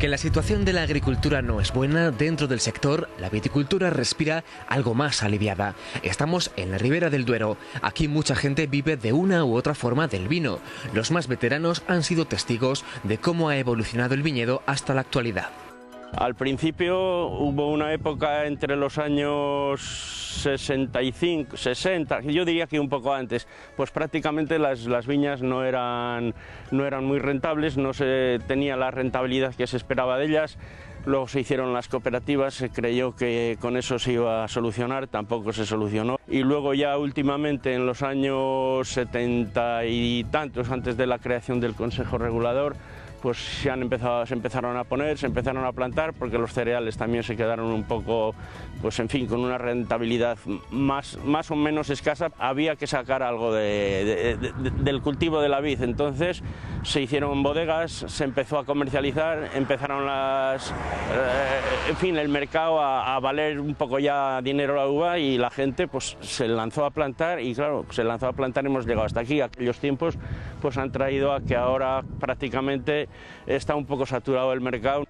Aunque la situación de la agricultura no es buena dentro del sector, la viticultura respira algo más aliviada. Estamos en la Ribera del Duero. Aquí mucha gente vive de una u otra forma del vino. Los más veteranos han sido testigos de cómo ha evolucionado el viñedo hasta la actualidad. Al principio hubo una época entre los años 65, 60, yo diría que un poco antes, pues prácticamente las viñas no eran muy rentables, no se tenía la rentabilidad que se esperaba de ellas. Luego se hicieron las cooperativas, se creyó que con eso se iba a solucionar, tampoco se solucionó. Y luego ya últimamente, en los años 70 y tantos, antes de la creación del Consejo Regulador, pues se empezaron a plantar, porque los cereales también se quedaron un poco, pues en fin, con una rentabilidad más o menos escasa. Había que sacar algo del cultivo de la vid, entonces se hicieron bodegas, se empezó a comercializar, empezaron en fin, el mercado a valer un poco ya dinero la uva, y la gente pues se lanzó a plantar, y claro, se lanzó a plantar y hemos llegado hasta aquí. Aquellos tiempos pues han traído a que ahora prácticamente está un poco saturado el mercado.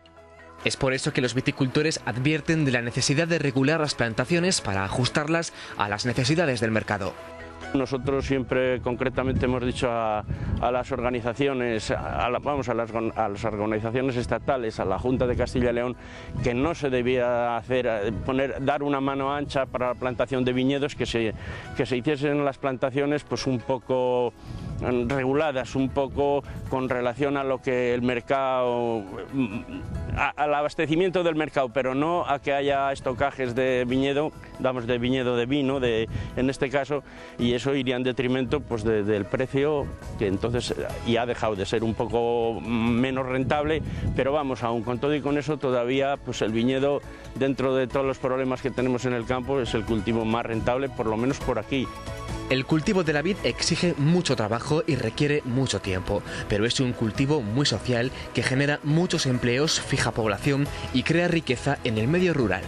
Es por eso que los viticultores advierten de la necesidad de regular las plantaciones para ajustarlas a las necesidades del mercado. Nosotros siempre concretamente hemos dicho a las organizaciones, a las organizaciones estatales, a la Junta de Castilla y León, que no se debía dar una mano ancha para la plantación de viñedos, que se hiciesen las plantaciones pues un poco reguladas, un poco con relación a lo que el mercado, al abastecimiento del mercado, pero no a que haya estocajes de viñedo, de vino, en este caso, y eso iría en detrimento pues del precio, que entonces ya ha dejado de ser un poco menos rentable, pero vamos, aún con todo y con eso todavía pues el viñedo, dentro de todos los problemas que tenemos en el campo, es el cultivo más rentable, por lo menos por aquí. El cultivo de la vid exige mucho trabajo y requiere mucho tiempo, pero es un cultivo muy social que genera muchos empleos, fija población y crea riqueza en el medio rural.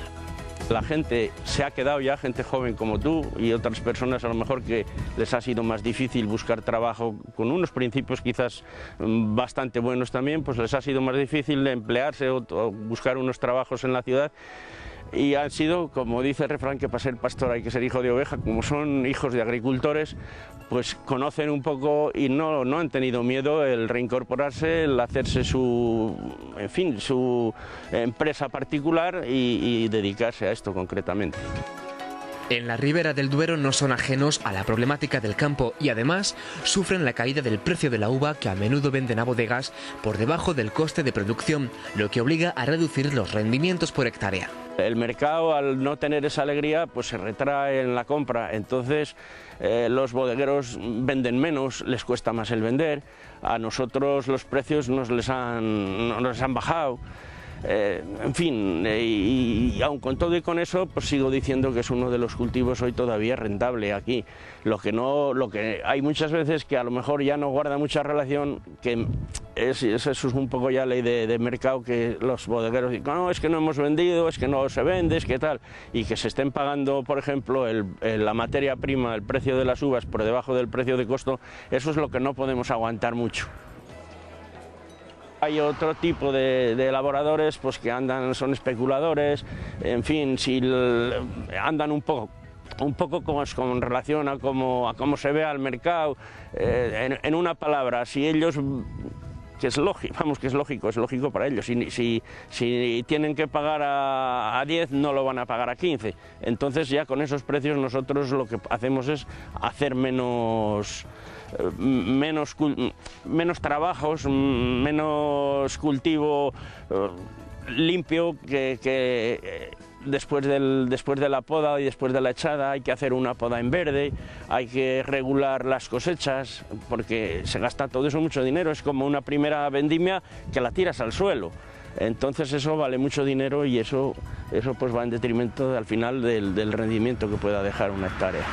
La gente se ha quedado ya, gente joven como tú y otras personas a lo mejor que les ha sido más difícil buscar trabajo con unos principios quizás bastante buenos también, pues les ha sido más difícil emplearse o buscar unos trabajos en la ciudad. Y han sido, como dice el refrán, que para ser pastor hay que ser hijo de oveja. Como son hijos de agricultores, pues conocen un poco y no han tenido miedo el reincorporarse, el hacerse su empresa particular y dedicarse a esto concretamente. En la Ribera del Duero no son ajenos a la problemática del campo y además sufren la caída del precio de la uva, que a menudo venden a bodegas por debajo del coste de producción, lo que obliga a reducir los rendimientos por hectárea. El mercado, al no tener esa alegría, pues se retrae en la compra, entonces los bodegueros venden menos, les cuesta más el vender, a nosotros los precios nos les han bajado. En fin, y aun con todo y con eso, pues sigo diciendo que es uno de los cultivos hoy todavía rentable aquí. Lo que hay muchas veces que a lo mejor ya no guarda mucha relación, que eso es un poco ya ley de mercado, que los bodegueros dicen, no, es que no hemos vendido, es que no se vende, es que tal, y que se estén pagando, por ejemplo, la materia prima, el precio de las uvas por debajo del precio de costo. Eso es lo que no podemos aguantar mucho. Hay otro tipo de elaboradores pues que son especuladores, en fin, si andan un poco con relación a cómo se ve al mercado. En una palabra, si ellos, que es lógico para ellos, si tienen que pagar a 10, no lo van a pagar a 15. Entonces ya con esos precios nosotros lo que hacemos es hacer menos trabajos, menos cultivo limpio, que después de la poda y después de la echada hay que hacer una poda en verde, hay que regular las cosechas, porque se gasta todo eso mucho dinero. Es como una primera vendimia que la tiras al suelo. Entonces eso vale mucho dinero, y eso pues va en detrimento al final del rendimiento que pueda dejar una hectárea.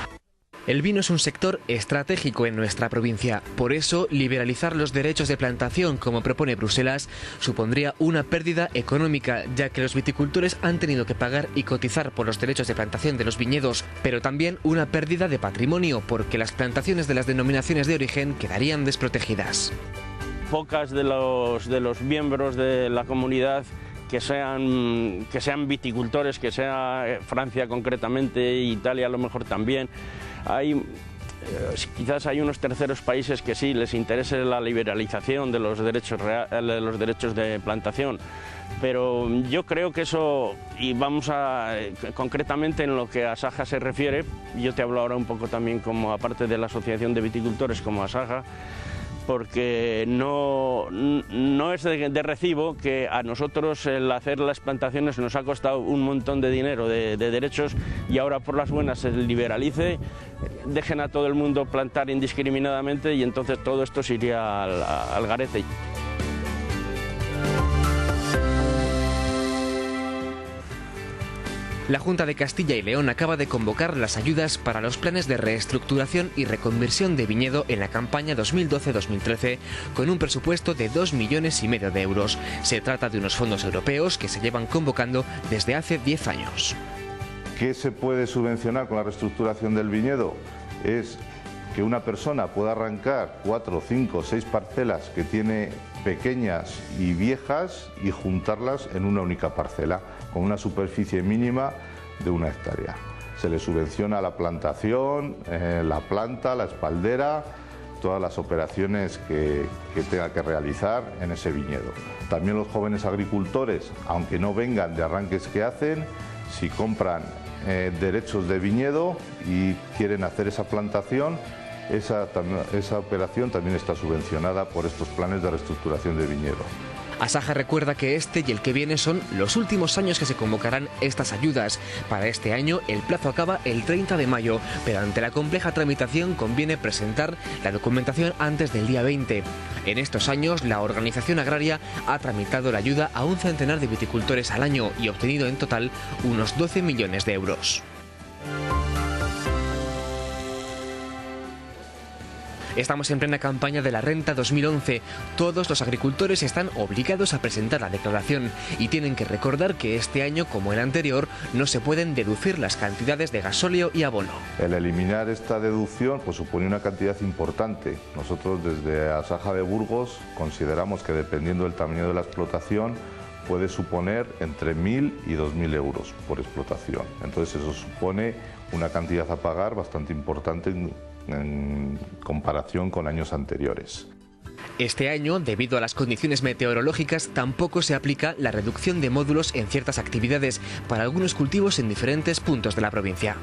El vino es un sector estratégico en nuestra provincia. Por eso, liberalizar los derechos de plantación, como propone Bruselas, supondría una pérdida económica, ya que los viticultores han tenido que pagar y cotizar por los derechos de plantación de los viñedos, pero también una pérdida de patrimonio, porque las plantaciones de las denominaciones de origen quedarían desprotegidas. pocas de los miembros de la comunidad que sean viticultores, que sea Francia concretamente, Italia a lo mejor también. Quizás hay unos terceros países que sí les interese la liberalización de los derechos de plantación, pero yo creo que eso, y concretamente en lo que a Asaja se refiere, yo te hablo ahora un poco también como aparte de la Asociación de Viticultores como Asaja, porque no es de recibo que a nosotros el hacer las plantaciones nos ha costado un montón de dinero, de derechos, y ahora por las buenas se liberalice, dejen a todo el mundo plantar indiscriminadamente y entonces todo esto se iría al garete. La Junta de Castilla y León acaba de convocar las ayudas para los planes de reestructuración y reconversión de viñedo en la campaña 2012-2013 con un presupuesto de 2,5 millones de euros. Se trata de unos fondos europeos que se llevan convocando desde hace 10 años. ¿Qué se puede subvencionar con la reestructuración del viñedo? Es que una persona pueda arrancar 4, 5, 6 parcelas que tiene pequeñas y viejas y juntarlas en una única parcela con una superficie mínima de 1 hectárea. Se le subvenciona la plantación, la planta, la espaldera, todas las operaciones que tenga que realizar en ese viñedo. También los jóvenes agricultores, aunque no vengan de arranques que hacen, si compran derechos de viñedo y quieren hacer esa plantación, esa operación también está subvencionada por estos planes de reestructuración de viñedo. Asaja recuerda que este y el que viene son los últimos años que se convocarán estas ayudas. Para este año el plazo acaba el 30 de mayo, pero ante la compleja tramitación conviene presentar la documentación antes del día 20. En estos años la organización agraria ha tramitado la ayuda a un centenar de viticultores al año y obtenido en total unos 12 millones de euros. Estamos en plena campaña de la Renta 2011. Todos los agricultores están obligados a presentar la declaración y tienen que recordar que este año, como el anterior, no se pueden deducir las cantidades de gasóleo y abono. El eliminar esta deducción pues supone una cantidad importante. Nosotros desde Asaja de Burgos consideramos que dependiendo del tamaño de la explotación puede suponer entre 1.000 y 2.000 euros por explotación. Entonces eso supone una cantidad a pagar bastante importante en comparación con años anteriores. Este año, debido a las condiciones meteorológicas, tampoco se aplica la reducción de módulos en ciertas actividades para algunos cultivos en diferentes puntos de la provincia.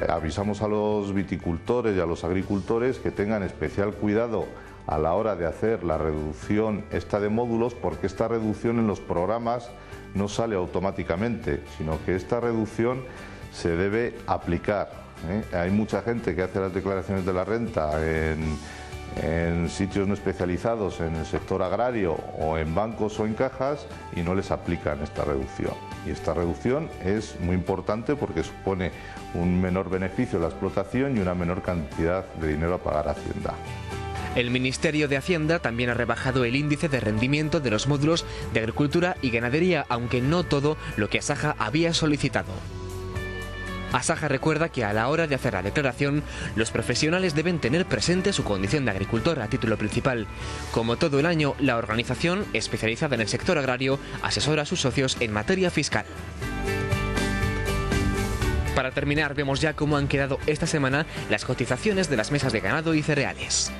Avisamos a los viticultores y a los agricultores que tengan especial cuidado a la hora de hacer la reducción esta de módulos, porque esta reducción en los programas no sale automáticamente, sino que esta reducción se debe aplicar. Hay mucha gente que hace las declaraciones de la renta en sitios no especializados en el sector agrario o en bancos o en cajas y no les aplican esta reducción. Y esta reducción es muy importante porque supone un menor beneficio a la explotación y una menor cantidad de dinero a pagar a Hacienda. El Ministerio de Hacienda también ha rebajado el índice de rendimiento de los módulos de agricultura y ganadería, aunque no todo lo que Asaja había solicitado. Asaja recuerda que a la hora de hacer la declaración, los profesionales deben tener presente su condición de agricultor a título principal. Como todo el año, la organización, especializada en el sector agrario, asesora a sus socios en materia fiscal. Para terminar, vemos ya cómo han quedado esta semana las cotizaciones de las mesas de ganado y cereales.